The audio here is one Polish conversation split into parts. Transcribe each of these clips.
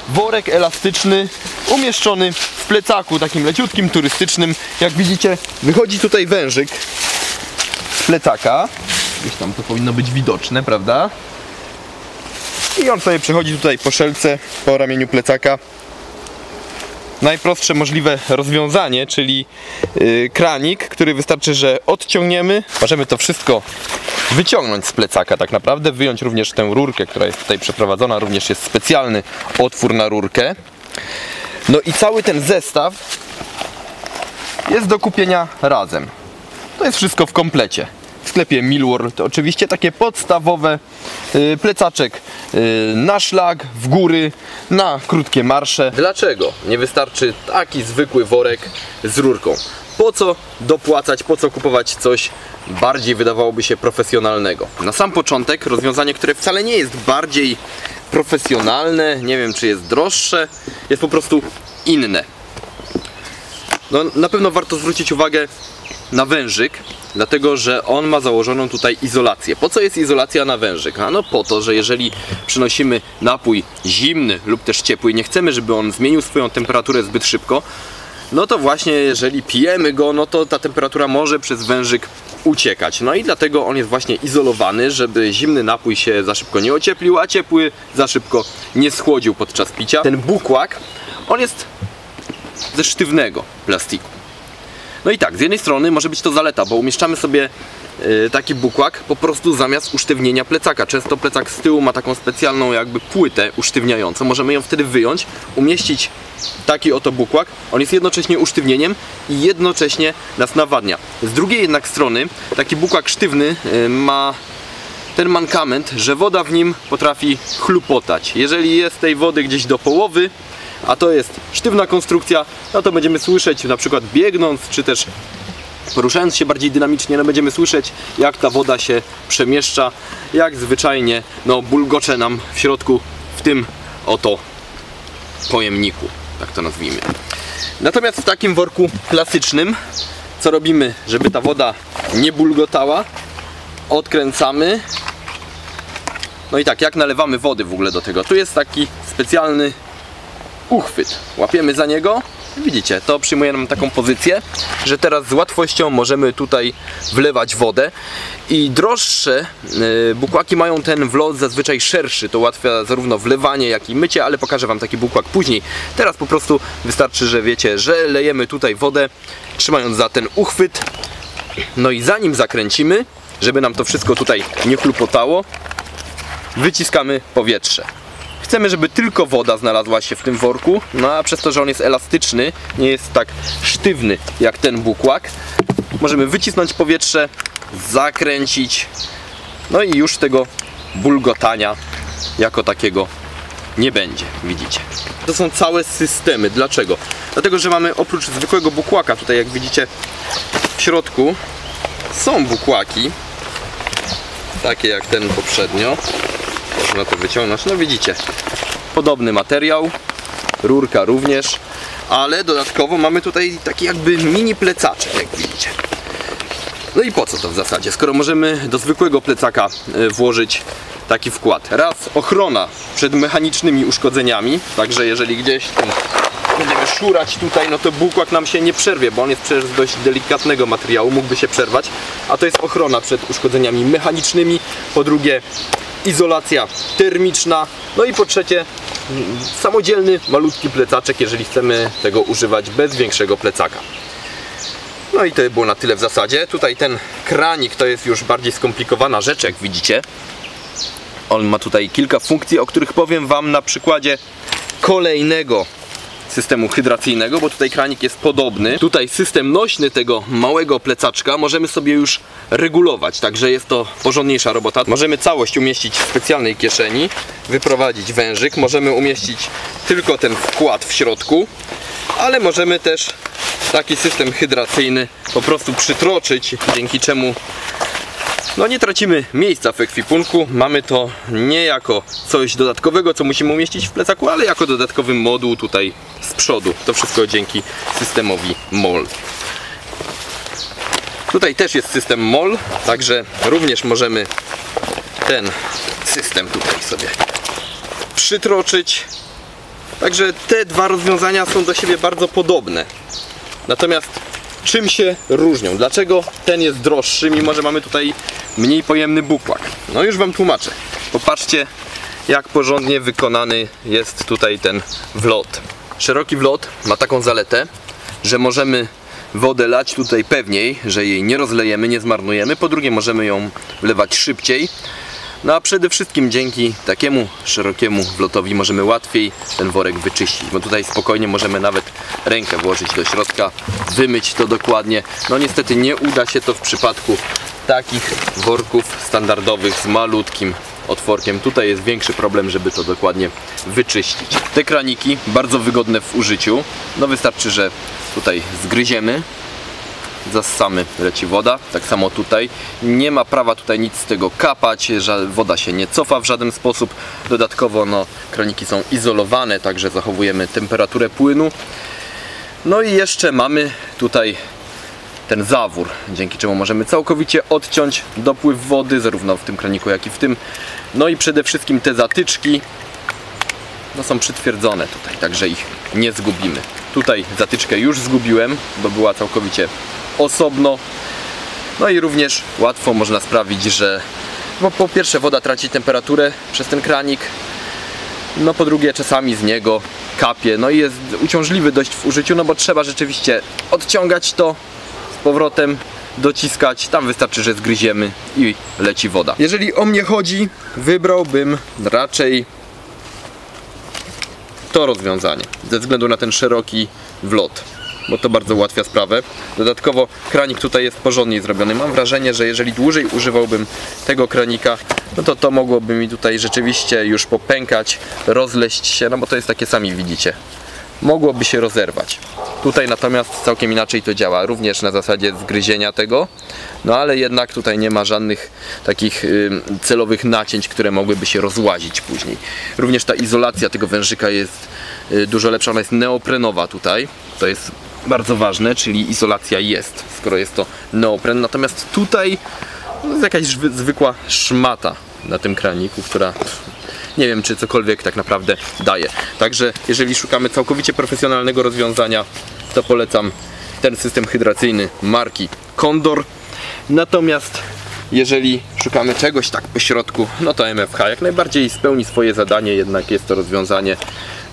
worek elastyczny umieszczony w plecaku takim leciutkim, turystycznym. Jak widzicie, wychodzi tutaj wężyk z plecaka. Gdzieś tam to powinno być widoczne, prawda? I on sobie przechodzi tutaj po szelce, po ramieniu plecaka. Najprostsze możliwe rozwiązanie, czyli kranik, który wystarczy, że odciągniemy. Możemy to wszystko wyciągnąć z plecaka tak naprawdę, wyjąć również tę rurkę, która jest tutaj przeprowadzona, również jest specjalny otwór na rurkę. No i cały ten zestaw jest do kupienia razem. To jest wszystko w komplecie. W sklepie Millworld oczywiście takie podstawowe, plecaczek na szlak, w góry, na krótkie marsze. Dlaczego nie wystarczy taki zwykły worek z rurką? Po co dopłacać, po co kupować coś bardziej, wydawałoby się, profesjonalnego? Na sam początek rozwiązanie, które wcale nie jest bardziej profesjonalne, nie wiem czy jest droższe, jest po prostu inne. No, na pewno warto zwrócić uwagę na wężyk, dlatego że on ma założoną tutaj izolację. Po co jest izolacja na wężyk? No po to, że jeżeli przynosimy napój zimny lub też ciepły i nie chcemy, żeby on zmienił swoją temperaturę zbyt szybko, no to właśnie jeżeli pijemy go, no to ta temperatura może przez wężyk uciekać. No i dlatego on jest właśnie izolowany, żeby zimny napój się za szybko nie ocieplił, a ciepły za szybko nie schłodził podczas picia. Ten bukłak, on jest ze sztywnego plastiku. No i tak, z jednej strony może być to zaleta, bo umieszczamy sobie taki bukłak po prostu zamiast usztywnienia plecaka. Często plecak z tyłu ma taką specjalną jakby płytę usztywniającą. Możemy ją wtedy wyjąć, umieścić taki oto bukłak. On jest jednocześnie usztywnieniem i jednocześnie nas nawadnia. Z drugiej jednak strony taki bukłak sztywny ma ten mankament, że woda w nim potrafi chlupotać. Jeżeli jest tej wody gdzieś do połowy, a to jest sztywna konstrukcja, no to będziemy słyszeć, na przykład biegnąc, czy też poruszając się bardziej dynamicznie, no będziemy słyszeć, jak ta woda się przemieszcza, jak zwyczajnie no, bulgocze nam w środku, w tym oto pojemniku, tak to nazwijmy. Natomiast w takim worku klasycznym, co robimy, żeby ta woda nie bulgotała? Odkręcamy. No i tak, jak nalewamy wody w ogóle do tego? Tu jest taki specjalny uchwyt. Łapiemy za niego. Widzicie, to przyjmuje nam taką pozycję, że teraz z łatwością możemy tutaj wlewać wodę. I droższe bukłaki mają ten wlot zazwyczaj szerszy. To ułatwia zarówno wlewanie, jak i mycie, ale pokażę wam taki bukłak później. Teraz po prostu wystarczy, że wiecie, że lejemy tutaj wodę, trzymając za ten uchwyt. No i zanim zakręcimy, żeby nam to wszystko tutaj nie chlupotało, wyciskamy powietrze. Chcemy, żeby tylko woda znalazła się w tym worku, no a przez to, że on jest elastyczny, nie jest tak sztywny jak ten bukłak, możemy wycisnąć powietrze, zakręcić, no i już tego bulgotania jako takiego nie będzie, widzicie. To są całe systemy. Dlaczego? Dlatego, że mamy oprócz zwykłego bukłaka, tutaj jak widzicie w środku są bukłaki, takie jak ten poprzednio. Można to wyciągnąć, no widzicie, podobny materiał, rurka również, ale dodatkowo mamy tutaj taki jakby mini plecaczek, jak widzicie. No i po co to w zasadzie, skoro możemy do zwykłego plecaka włożyć taki wkład? Raz, ochrona przed mechanicznymi uszkodzeniami, także jeżeli gdzieś tam będziemy szurać tutaj, no to bukłak nam się nie przerwie, bo on jest przecież z dość delikatnego materiału, mógłby się przerwać, a to jest ochrona przed uszkodzeniami mechanicznymi. Po drugie, izolacja termiczna. No i po trzecie, samodzielny, malutki plecaczek, jeżeli chcemy tego używać bez większego plecaka. No i to było na tyle w zasadzie. Tutaj ten kranik to jest już bardziej skomplikowana rzecz, jak widzicie. On ma tutaj kilka funkcji, o których powiem wam na przykładzie kolejnego systemu hydracyjnego, bo tutaj kranik jest podobny. Tutaj system nośny tego małego plecaczka możemy sobie już regulować, także jest to porządniejsza robota. Możemy całość umieścić w specjalnej kieszeni, wyprowadzić wężyk, możemy umieścić tylko ten wkład w środku, ale możemy też taki system hydracyjny po prostu przytroczyć, dzięki czemu no nie tracimy miejsca w ekwipunku. Mamy to nie jako coś dodatkowego, co musimy umieścić w plecaku, ale jako dodatkowy moduł tutaj z przodu. To wszystko dzięki systemowi MOL. Tutaj też jest system MOL, także również możemy ten system tutaj sobie przytroczyć. Także te dwa rozwiązania są do siebie bardzo podobne. Natomiast czym się różnią? Dlaczego ten jest droższy, mimo że mamy tutaj mniej pojemny bukłak? No już wam tłumaczę. Popatrzcie, jak porządnie wykonany jest tutaj ten wlot. Szeroki wlot ma taką zaletę, że możemy wodę lać tutaj pewniej, że jej nie rozlejemy, nie zmarnujemy. Po drugie, możemy ją wlewać szybciej. No a przede wszystkim dzięki takiemu szerokiemu wlotowi możemy łatwiej ten worek wyczyścić, bo tutaj spokojnie możemy nawet rękę włożyć do środka, wymyć to dokładnie. No niestety nie uda się to w przypadku takich worków standardowych z malutkim otworkiem. Tutaj jest większy problem, żeby to dokładnie wyczyścić. Te kraniki bardzo wygodne w użyciu. No wystarczy, że tutaj zgryziemy, zassamy, leci woda. Tak samo tutaj. Nie ma prawa tutaj nic z tego kapać, że woda się nie cofa w żaden sposób. Dodatkowo no, kraniki są izolowane, także zachowujemy temperaturę płynu. No i jeszcze mamy tutaj ten zawór, dzięki czemu możemy całkowicie odciąć dopływ wody, zarówno w tym kraniku, jak i w tym. No i przede wszystkim te zatyczki no, są przytwierdzone tutaj, także ich nie zgubimy. Tutaj zatyczkę już zgubiłem, bo była całkowicie osobno. No i również łatwo można sprawić, że po pierwsze woda traci temperaturę przez ten kranik, no po drugie czasami z niego kapie, no i jest uciążliwy dość w użyciu, no bo trzeba rzeczywiście odciągać to z powrotem, dociskać, tam wystarczy, że zgryziemy i leci woda. Jeżeli o mnie chodzi, wybrałbym raczej to rozwiązanie, ze względu na ten szeroki wlot, bo to bardzo ułatwia sprawę. Dodatkowo kranik tutaj jest porządniej zrobiony. Mam wrażenie, że jeżeli dłużej używałbym tego kranika, no to mogłoby mi tutaj rzeczywiście już popękać, rozleść się, no bo to jest takie, sami widzicie, mogłoby się rozerwać. Tutaj natomiast całkiem inaczej to działa, również na zasadzie zgryzienia tego, no ale jednak tutaj nie ma żadnych takich celowych nacięć, które mogłyby się rozłazić później. Również ta izolacja tego wężyka jest dużo lepsza, ona jest neoprenowa tutaj, to jest bardzo ważne, czyli izolacja jest, skoro jest to neopren, natomiast tutaj no, jest jakaś zwykła szmata na tym kraniku, która nie wiem, czy cokolwiek tak naprawdę daje. Także jeżeli szukamy całkowicie profesjonalnego rozwiązania, to polecam ten system hydracyjny marki Condor. Natomiast jeżeli szukamy czegoś tak po środku, no to MFH jak najbardziej spełni swoje zadanie, jednak jest to rozwiązanie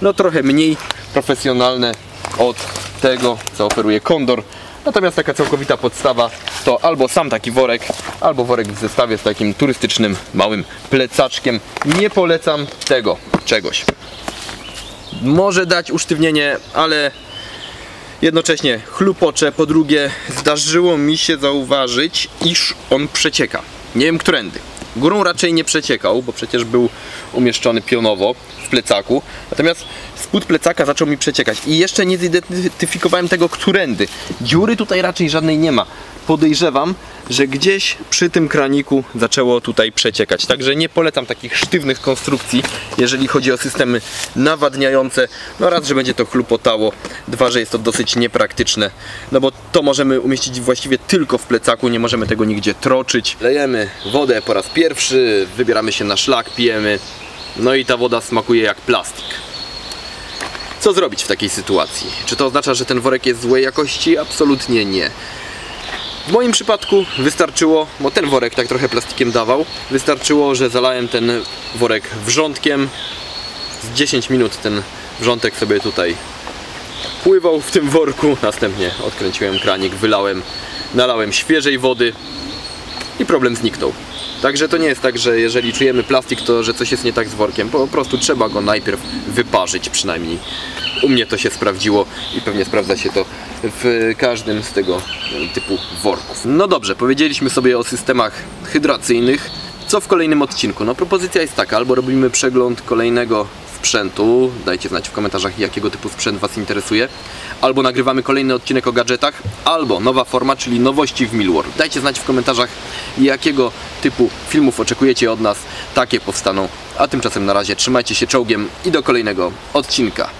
no trochę mniej profesjonalne od tego, co oferuje Condor. Natomiast taka całkowita podstawa to albo sam taki worek, albo worek w zestawie z takim turystycznym małym plecaczkiem. Nie polecam tego czegoś. Może dać usztywnienie, ale jednocześnie chlupocze. Po drugie, zdarzyło mi się zauważyć, iż on przecieka. Nie wiem którędy. Górą raczej nie przeciekał, bo przecież był umieszczony pionowo w plecaku. Natomiast spód plecaka zaczął mi przeciekać i jeszcze nie zidentyfikowałem tego którędy. Dziury tutaj raczej żadnej nie ma. Podejrzewam, że gdzieś przy tym kraniku zaczęło tutaj przeciekać. Także nie polecam takich sztywnych konstrukcji, jeżeli chodzi o systemy nawadniające. No raz, że będzie to chlupotało, dwa, że jest to dosyć niepraktyczne. No bo to możemy umieścić właściwie tylko w plecaku, nie możemy tego nigdzie troczyć. Lejemy wodę po raz pierwszy, wybieramy się na szlak, pijemy. No i ta woda smakuje jak plastik. Co zrobić w takiej sytuacji? Czy to oznacza, że ten worek jest złej jakości? Absolutnie nie. W moim przypadku wystarczyło, bo ten worek tak trochę plastikiem dawał, wystarczyło, że zalałem ten worek wrzątkiem. Z 10 minut ten wrzątek sobie tutaj pływał w tym worku. Następnie odkręciłem kranik, wylałem, nalałem świeżej wody i problem zniknął. Także to nie jest tak, że jeżeli czujemy plastik, to że coś jest nie tak z workiem. Po prostu trzeba go najpierw wyparzyć przynajmniej. U mnie to się sprawdziło i pewnie sprawdza się to w każdym z tego typu worków. No dobrze, powiedzieliśmy sobie o systemach hydracyjnych. Co w kolejnym odcinku? No propozycja jest taka, albo robimy przegląd kolejnego sprzętu, dajcie znać w komentarzach, jakiego typu sprzęt Was interesuje, albo nagrywamy kolejny odcinek o gadżetach, albo nowa forma, czyli nowości w Millworld. Dajcie znać w komentarzach, jakiego typu filmów oczekujecie od nas, takie powstaną. A tymczasem na razie trzymajcie się czołgiem i do kolejnego odcinka.